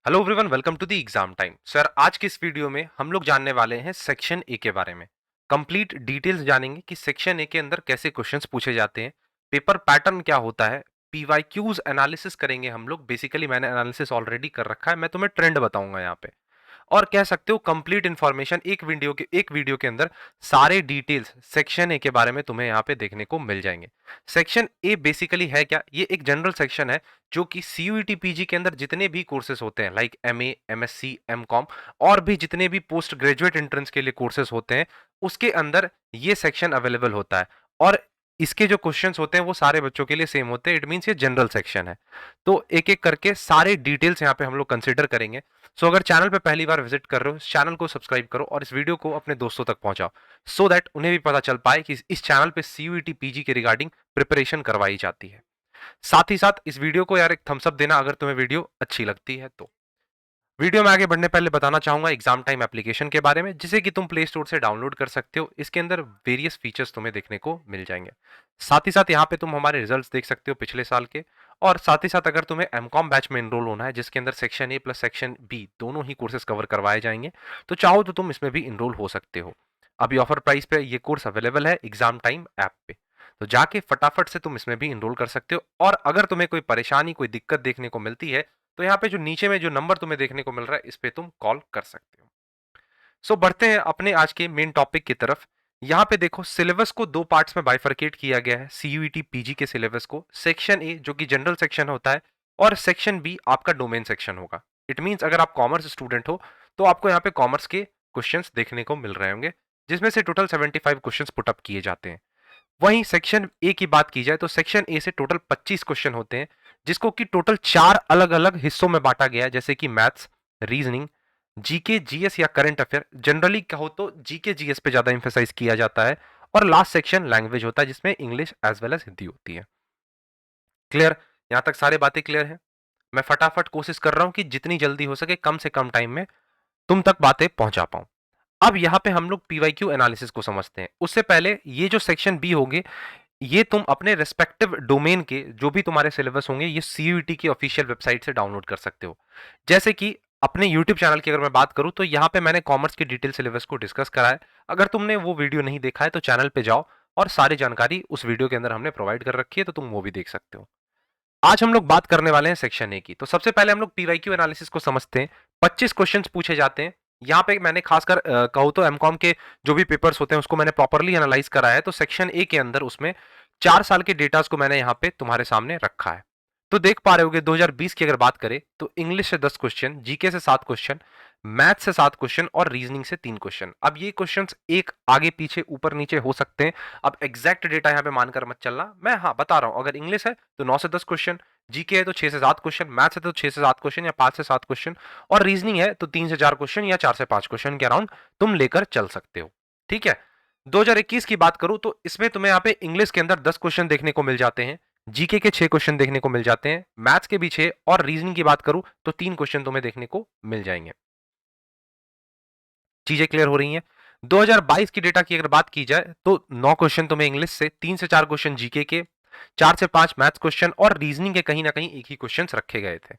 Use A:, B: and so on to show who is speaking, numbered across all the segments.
A: Hello everyone, welcome to the exam time. Sir, आज की इस वीडियो में हम लोग जानने वाले हैं सेक्शन ए के बारे में। कंप्लीट डिटेल्स जानेंगे कि सेक्शन ए के अंदर कैसे क्वेश्चंस पूछे जाते हैं, पेपर पैटर्न क्या होता है, पीवाईक्यूज एनालिसिस करेंगे हम लोग। बेसिकली मैंने एनालिसिस ऑलरेडी कर रखा है, मैं तुम्हें ट्रेंड बताऊंगा यहाँ पे। और कह सकते हो कंप्लीट इन्फॉर्मेशन एक वीडियो के अंदर सारे डिटेल्स सेक्शन ए के बारे में तुम्हें यहाँ पे देखने को मिल जाएंगे। सेक्शन ए बेसिकली है क्या? ये एक जनरल सेक्शन है जो कि सीयूईटी पीजी के अंदर जितने भी कोर्सेज होते हैं, लाइक एमए, एमएससी, एमकॉम और भी जितने भी पोस्ट ग्रेजुएट एंट्रेंस के लिए कोर्सेज होते हैं, उसके अंदर ये सेक्शन अवेलेबल होता है। और इसके जो क्वेश्चंस होते हैं वो सारे बच्चों के लिए सेम होते हैं। इट मींस ये जनरल सेक्शन है। तो एक एक करके सारे डिटेल्स यहाँ पे हम लोग कंसिडर करेंगे। सो अगर चैनल पे पहली बार विजिट कर रहे हो, चैनल को सब्सक्राइब करो और इस वीडियो को अपने दोस्तों तक पहुंचाओ, सो दैट उन्हें भी पता चल पाए कि इस चैनल पे सीयूईटी पीजी के रिगार्डिंग प्रिपरेशन करवाई जाती है। साथ ही साथ इस वीडियो को यार एक थम्स अप देना अगर तुम्हें वीडियो अच्छी लगती है तो। वीडियो में आगे बढ़ने पहले बताना चाहूंगा एग्जाम टाइम एप्लीकेशन के बारे में, जिसे कि तुम प्ले स्टोर से डाउनलोड कर सकते हो। इसके अंदर वेरियस फीचर्स तुम्हें देखने को मिल जाएंगे। साथ ही साथ यहाँ पे तुम हमारे रिजल्ट्स देख सकते हो पिछले साल के। और साथ ही साथ अगर तुम्हें एमकॉम बैच में एनरोल होना है, जिसके अंदर section A plus section B दोनों ही कोर्सेज कवर करवाए जाएंगे, तो चाहो तो तुम इसमें भी एनरोल हो सकते हो। अभी ऑफर प्राइस पे ये कोर्स अवेलेबल है एग्जाम टाइम ऐप पे, तो जाके फटाफट से तुम इसमें भी एनरोल कर सकते हो। और अगर तुम्हें कोई परेशानी, कोई दिक्कत देखने को मिलती है, तो यहाँ पे जो नीचे में जो नंबर तुम्हें देखने को मिल रहा है, इस पे तुम कॉल कर सकते हो। सो बढ़ते हैं अपने आज के मेन टॉपिक की तरफ। यहाँ पे देखो, सिलेबस को दो पार्ट्स में बाइफरकेट किया गया है। सीयूईटी पीजी के सिलेबस को सेक्शन ए जो कि जनरल सेक्शन होता है, और सेक्शन बी आपका डोमेन सेक्शन होगा। इट मींस अगर आप कॉमर्स स्टूडेंट हो तो आपको यहाँ पे कॉमर्स के क्वेश्चंस देखने को मिल रहे होंगे, जिसमें से टोटल 75 क्वेश्चंस पुटअप किए जाते हैं। वहीं सेक्शन ए की बात की जाए तो सेक्शन ए से टोटल 25 क्वेश्चन होते हैं, जिसको कि टोटल 4 अलग-अलग हिस्सों में बांटा गया है, जैसे कि मैथ्स, रीजनिंग, जीके, जीएस या करंट अफेयर। जनरली कहो तो जीके जीएस पे ज्यादा इंफेसाइज किया जाता है। और लास्ट सेक्शन लैंग्वेज होता है, जिसमें English as well as Hindi होती है। क्लियर? यहां तक सारी बातें क्लियर है। मैं फटाफट कोशिश कर रहा हूं कि जितनी जल्दी हो सके कम से कम टाइम में तुम तक बातें पहुंचा पाऊं। अब यहाँ पे हम लोग पीवाईक्यू एनालिसिस को समझते हैं। उससे पहले ये जो सेक्शन बी होंगे, ये तुम अपने रेस्पेक्टिव डोमेन के जो भी तुम्हारे सिलेबस होंगे, ये सीयूईटी की ऑफिशियल वेबसाइट से डाउनलोड कर सकते हो। जैसे कि अपने यूट्यूब चैनल की अगर मैं बात करूं, तो यहाँ पे मैंने कॉमर्स के डिटेल सिलेबस को डिस्कस करा है। अगर तुमने वो वीडियो नहीं देखा है तो चैनल पे जाओ, और सारी जानकारी उस वीडियो के अंदर हमने प्रोवाइड कर रखी है, तो तुम वो भी देख सकते हो। आज हम लोग बात करने वाले हैं सेक्शन ए की। तो सबसे पहले हम लोग पीवाईक्यू एनालिसिस को समझते हैं। 25 क्वेश्चंस पूछे जाते हैं। यहाँ पे मैंने खासकर कहूँ तो एमकॉम के जो भी पेपर्स होते हैं उसको मैंने प्रॉपरली एनालाइज करा है। तो सेक्शन ए के अंदर उसमें 4 साल के डेटास को मैंने यहाँ पे तुम्हारे सामने रखा है। तो देख पा रहे होगे, 2020 की अगर बात करें तो इंग्लिश से 10 क्वेश्चन, जीके से 7 क्वेश्चन, मैथ से 7 क्वेश्चन और रीजनिंग से 3 क्वेश्चन। अब ये क्वेश्चंस एक आगे पीछे ऊपर नीचे हो सकते हैं। अब एग्जैक्ट डेटा यहाँ पे मानकर मत चलना, मैं हाँ बता रहा हूँ। अगर इंग्लिश है तो 9 से 10 क्वेश्चन, जीके है तो 6 से 7 क्वेश्चन, मैथ्स है तो 6 से 7 क्वेश्चन या 5 से 7 क्वेश्चन, और रीजनिंग है तो 3 से 4 क्वेश्चन या 4 से 5 क्वेश्चन के अराउंड तुम लेकर चल सकते हो। ठीक है? 2021 की बात करूं तो इसमें तुम्हें यहाँ पे इंग्लिश के अंदर 10 क्वेश्चन देखने को मिल जाते हैं, जीके के 6 क्वेश्चन देखने को मिल जाते हैं, मैथ्स के भी 6, और रीजनिंग की बात करूं तो 3 क्वेश्चन तुम्हें देखने को मिल जाएंगे। चीजें क्लियर हो रही हैं? 2022 की डेटा की अगर बात की जाए तो 9 क्वेश्चन तुम्हें इंग्लिश से, 3 से 4 क्वेश्चन जीके के, 4 से 5 मैथ्स क्वेश्चन, और रीजनिंग के कहीं ना कहीं एक ही क्वेश्चन रखे गए थे।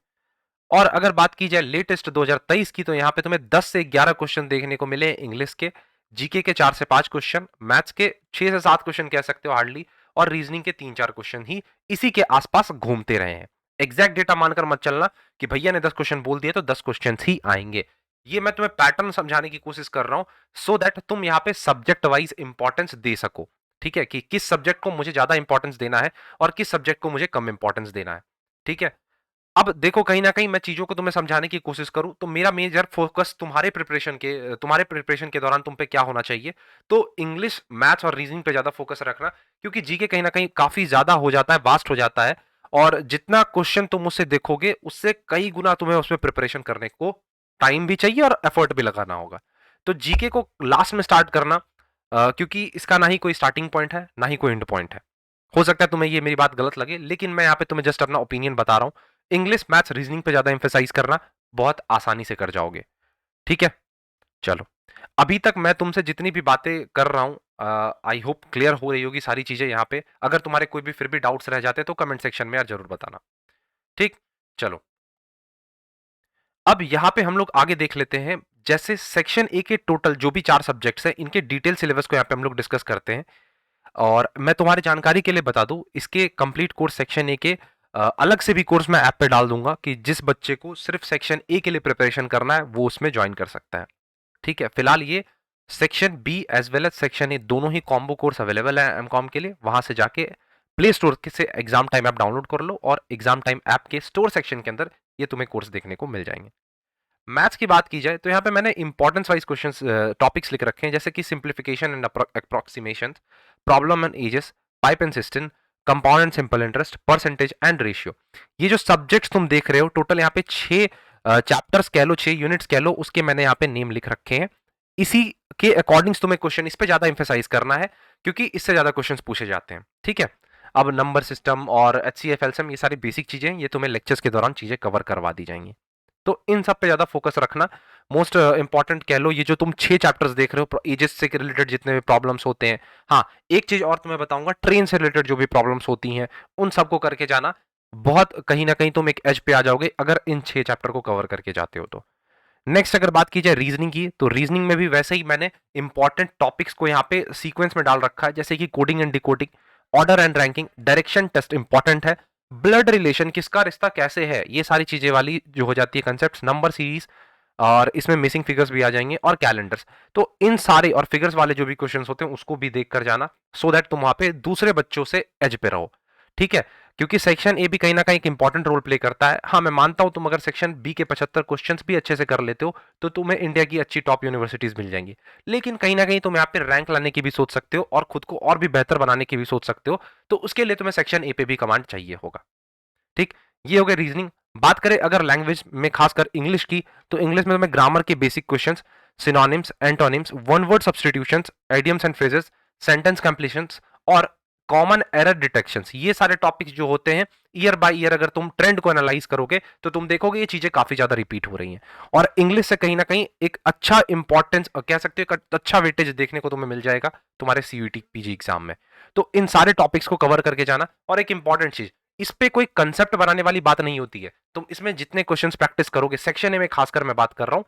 A: और अगर बात की जाए लेटेस्ट 2023 की, तो यहां पे तुम्हें 10 से 11 क्वेश्चन देखने को मिले इंग्लिश के, जीके के 4 से 5 क्वेश्चन, मैथ्स के 6 से 7 क्वेश्चन कह सकते हो हार्डली, और रीजनिंग के 3-4 क्वेश्चन ही इसी के आसपास घूमते रहे हैं। एग्जैक्ट डेटा मानकर मत चलना कि भैया ने 10 क्वेश्चन बोल दिए तो 10 क्वेश्चन ही आएंगे। ये मैं तुम्हें पैटर्न समझाने की कोशिश कर रहा हूं, सो दैट तुम यहाँ पे सब्जेक्ट वाइज इंपॉर्टेंस दे सको। ठीक है? कि किस सब्जेक्ट को मुझे ज्यादा इंपॉर्टेंस देना है और किस सब्जेक्ट को मुझे कम इंपॉर्टेंस देना है। ठीक है? अब देखो, कहीं ना कहीं मैं चीजों को तुम्हें समझाने की कोशिश करूं तो मेरा मेजर फोकस तुम्हारे प्रिपरेशन के दौरान तुम पे क्या होना चाहिए, तो इंग्लिश, मैथ्स और रीजनिंग पे ज्यादा फोकस रखना। क्योंकि जीके कहीं ना कहीं काफी ज्यादा हो जाता है, वास्ट हो जाता है, और जितना क्वेश्चन तुम उससे देखोगे उससे कई गुना तुम्हें उसमें प्रिपरेशन करने को टाइम भी चाहिए और एफर्ट भी लगाना होगा। तो जीके को लास्ट में स्टार्ट करना, क्योंकि इसका ना ही कोई स्टार्टिंग पॉइंट है ना ही कोई एंड पॉइंट है। हो सकता है तुम्हें ये मेरी बात गलत लगे, लेकिन मैं यहाँ पे तुम्हें जस्ट अपना ओपिनियन बता रहा हूं। इंग्लिश, मैथ्स, रीजनिंग पे ज्यादा एम्फेसाइज करना, बहुत आसानी से कर जाओगे। ठीक है? चलो, अभी तक मैं तुमसे जितनी भी बातें कर रहा हूं, आई होप क्लियर हो रही होगी सारी चीजें यहाँ पे। अगर तुम्हारे कोई भी फिर भी डाउट्स रह जाते तो कमेंट सेक्शन में यार जरूर बताना। ठीक? चलो, अब यहाँ पे हम लोग आगे देख लेते हैं, जैसे सेक्शन ए के टोटल जो भी 4 सब्जेक्ट्स हैं, इनके डिटेल सिलेबस को यहाँ पे हम लोग डिस्कस करते हैं। और मैं तुम्हारी जानकारी के लिए बता दूं, इसके कंप्लीट कोर्स सेक्शन ए के अलग से भी कोर्स मैं ऐप पे डाल दूंगा कि जिस बच्चे को सिर्फ सेक्शन ए के लिए प्रिपरेशन करना है वो उसमें ज्वाइन कर सकता है। ठीक है, फिलहाल ये section B as well as section A दोनों ही कॉम्बो कोर्स अवेलेबल है एमकॉम के लिए। वहां से जाके प्ले स्टोर से एग्जाम टाइम ऐप डाउनलोड कर लो और एग्जाम टाइम ऐप के स्टोर सेक्शन के अंदर ये तुम्हें कोर्स देखने को मिल जाएंगे। मैथ्स की बात की जाए तो यहाँ पे मैंने इंपॉर्टेंस वाइज क्वेश्चंस टॉपिक्स लिख रखे हैं, जैसे कि simplification and approximation, problem and ages, pipe and system, compound and simple interest, percentage and ratio. ये जो सब्जेक्ट्स तुम देख रहे हो टोटल यहाँ पे 6 चैप्टर्स कह लो, 6 यूनिट्स कह लो, उसके मैंने यहाँ पे नेम लिख रखे हैं। इसी के अकॉर्डिंग्स तुम्हें क्वेश्चन इस पे ज्यादा इंफेसाइज करना है क्योंकि इससे ज्यादा क्वेश्चंस पूछे जाते हैं। ठीक है, अब नंबर सिस्टम और एचसीएफ एलसीएम ये सारी बेसिक चीजें ये तुम्हें लेक्चर्स के दौरान चीजें कवर करवा दी जाएंगी, तो इन सब पे ज्यादा फोकस रखना। मोस्ट इंपॉर्टेंट कह लो, ये जो तुम 6 चैप्टर्स देख रहे हो एजेस से रिलेटेड जितने भी प्रॉब्लम्स होते हैं। हाँ, एक चीज और तुम्हें बताऊंगा, ट्रेन से रिलेटेड जो भी प्रॉब्लम्स होती हैं उन सबको करके जाना। बहुत कहीं ना कहीं तुम एक एज पे आ जाओगे अगर इन 6 चैप्टर को कवर करके जाते हो तो। नेक्स्ट अगर बात की जाए रीजनिंग की, तो रीजनिंग में भी वैसे ही मैंने इंपॉर्टेंट टॉपिक्स को यहाँ पे सीक्वेंस में डाल रखा है, जैसे कि coding and decoding, order and ranking, direction test important है, ब्लड रिलेशन किसका रिश्ता कैसे है, ये सारी चीजें वाली जो हो जाती है कंसेप्ट, नंबर सीरीज, और इसमें मिसिंग फिगर्स भी आ जाएंगे और कैलेंडर्स। तो इन सारे और फिगर्स वाले जो भी क्वेश्चंस होते हैं उसको भी देख कर जाना, सो दैट तुम वहां पे दूसरे बच्चों से एज पे रहो। ठीक है, क्योंकि सेक्शन ए भी कहीं ना कहीं एक इंपॉर्टेंट रोल प्ले करता है। हाँ, मैं मानता हूं तुम अगर सेक्शन बी के 75 क्वेश्चंस भी अच्छे से कर लेते हो तो तुम्हें इंडिया की अच्छी टॉप यूनिवर्सिटीज मिल जाएंगी, लेकिन कहीं ना कहीं तुम यहाँ पे रैंक लाने की भी सोच सकते हो और खुद को और भी बेहतर बनाने की भी सोच सकते हो, तो उसके लिए तुम्हें सेक्शन ए पे भी कमांड चाहिए होगा। ठीक, ये हो गया रीजनिंग। बात करें अगर लैंग्वेज में खासकर इंग्लिश की, तो इंग्लिश में तुम्हें ग्रामर के basic questions, synonyms, antonyms, one word substitutions, idioms and phrases, sentence completions और कॉमन एरर डिटेक्शंस, ये सारे टॉपिक्स जो होते हैं ईयर बाय ईयर अगर तुम ट्रेंड को एनालाइज करोगे तो तुम देखोगे ये चीजें काफी ज्यादा रिपीट हो रही हैं। और इंग्लिश से कहीं ना कहीं एक अच्छा इंपॉर्टेंस कह सकते हो, एक अच्छा वेटेज देखने को तुम्हें मिल जाएगा तुम्हारे सीयूईटी पीजी एग्जाम में। तो इन सारे टॉपिक्स को कवर करके जाना। और एक इंपॉर्टेंट चीज, इस पे कोई कंसेप्ट बनाने वाली बात नहीं होती है, तुम इसमें जितने क्वेश्चंस प्रैक्टिस करोगे, सेक्शन ए में खासकर मैं बात कर रहा हूं,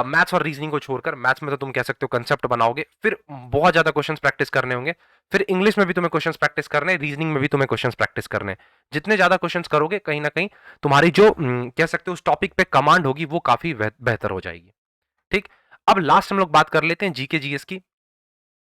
A: मैथ्स और रीजनिंग को छोड़कर, मैथ्स में तो तुम कह सकते हो कंसेप्ट बनाओगे, फिर बहुत ज्यादा क्वेश्चंस प्रैक्टिस करने होंगे, फिर इंग्लिश में भी तुम्हें क्वेश्चंस प्रैक्टिस करने, रीजनिंग में भी तुम्हें क्वेश्चंस प्रैक्टिस करने। जितने ज्यादा क्वेश्चंस करोगे कहीं ना कहीं तुम्हारी जो कह सकते हो उस टॉपिक पे कमांड होगी वो काफी बेहतर हो जाएगी। ठीक, अब लास्ट हम लोग बात कर लेते हैं जीके जीएस की।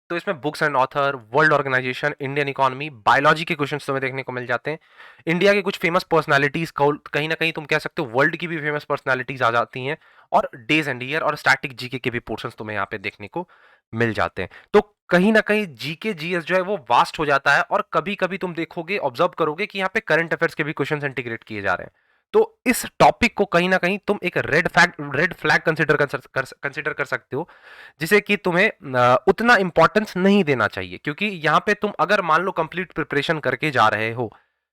A: तो इसमें books and author, world organisation, Indian economy, biology के क्वेश्चंस तुम्हें देखने को मिल जाते हैं। इंडिया के कुछ फेमस पर्सनालिटीज, कहीं ना कहीं तुम कह सकते हो वर्ल्ड की भी फेमस पर्सनालिटीज आ जाती हैं, और डेज एंड ईयर और स्टैटिक जीके के भी पोर्शंस तुम्हें यहाँ पे देखने को मिल जाते हैं। तो कहीं ना कहीं जीके जीएस जो है वो वास्ट हो जाता है, और कभी कभी तुम देखोगे, ऑब्जर्व करोगे कि यहाँ पे करंट अफेयर्स के भी क्वेश्चन इंटीग्रेट किए जा रहे हैं। तो इस टॉपिक को कहीं ना कहीं तुम एक रेड फ्लैग कंसिडर कर सकते हो, जिसे कि तुम्हें उतना इंपॉर्टेंस नहीं देना चाहिए, क्योंकि यहां पे तुम अगर मान लो कंप्लीट प्रिपरेशन करके जा रहे हो,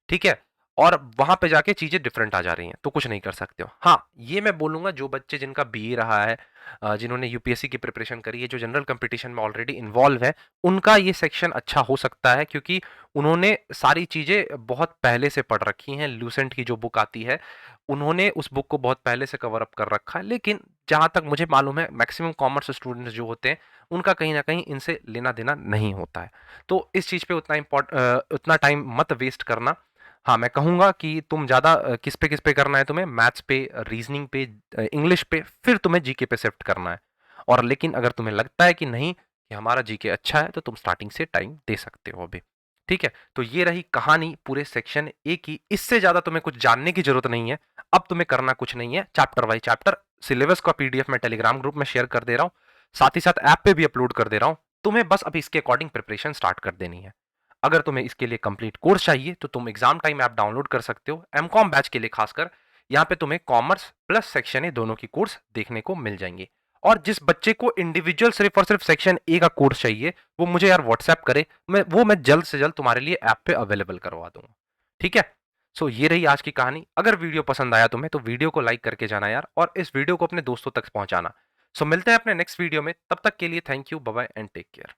A: ठीक है, और वहां पे जाके चीजें डिफरेंट आ जा रही हैं तो कुछ नहीं कर सकते हो। हाँ, ये मैं बोलूंगा जो बच्चे जिनका बीए रहा है, जिन्होंने यूपीएससी की प्रिपरेशन करी है, जो जनरल कंपटीशन में ऑलरेडी इन्वॉल्व है, उनका ये सेक्शन अच्छा हो सकता है, क्योंकि उन्होंने सारी चीजें बहुत पहले से पढ़ रखी हैं। लूसेंट की जो बुक आती है, उन्होंने उस बुक को बहुत पहले से कवर अप कर रखा है। लेकिन जहां तक मुझे मालूम है, मैक्सिमम कॉमर्स स्टूडेंट्स जो होते हैं उनका कहीं ना कहीं इनसे लेना देना नहीं होता है। तो इस चीज पे उतना टाइम मत वेस्ट करना। हाँ, मैं कहूंगा कि तुम ज्यादा किस पे करना है, तुम्हें मैथ्स पे, रीजनिंग पे, इंग्लिश पे, फिर तुम्हें जीके पे शिफ्ट करना है। और लेकिन अगर तुम्हें लगता है कि नहीं कि हमारा जीके अच्छा है, तो तुम स्टार्टिंग से टाइम दे सकते हो अभी। ठीक है, तो ये रही कहानी पूरे सेक्शन ए की। इससे ज्यादा तुम्हें कुछ जानने की जरूरत नहीं है। अब तुम्हें करना कुछ नहीं है, चैप्टर बाई चैप्टर सिलेबस का पीडीएफ मैं टेलीग्राम ग्रुप में शेयर कर दे रहा हूँ, साथ ही साथ ऐप पे भी अपलोड कर दे रहा हूँ। तुम्हें बस अब इसके अकॉर्डिंग प्रिपरेशन स्टार्ट कर देनी है। अगर तुम्हें इसके लिए कंप्लीट कोर्स चाहिए तो तुम एग्जाम टाइम ऐप डाउनलोड कर सकते हो, एमकॉम बैच के लिए खासकर। यहाँ पे तुम्हें कॉमर्स प्लस सेक्शन ए दोनों की कोर्स देखने को मिल जाएंगे। और जिस बच्चे को इंडिविजुअल सिर्फ और सिर्फ सेक्शन ए का कोर्स चाहिए, वो मुझे यार व्हाट्सएप करे, मैं जल्द से जल्द तुम्हारे लिए ऐप पे अवेलेबल करवा दूंगा। ठीक है, सो ये रही आज की कहानी। अगर वीडियो पसंद आया तुम्हें तो वीडियो को लाइक करके जाना यार, और इस वीडियो को अपने दोस्तों तक पहुंचाना। सो मिलते हैं अपने नेक्स्ट वीडियो में, तब तक के लिए thank you, bye bye and take care.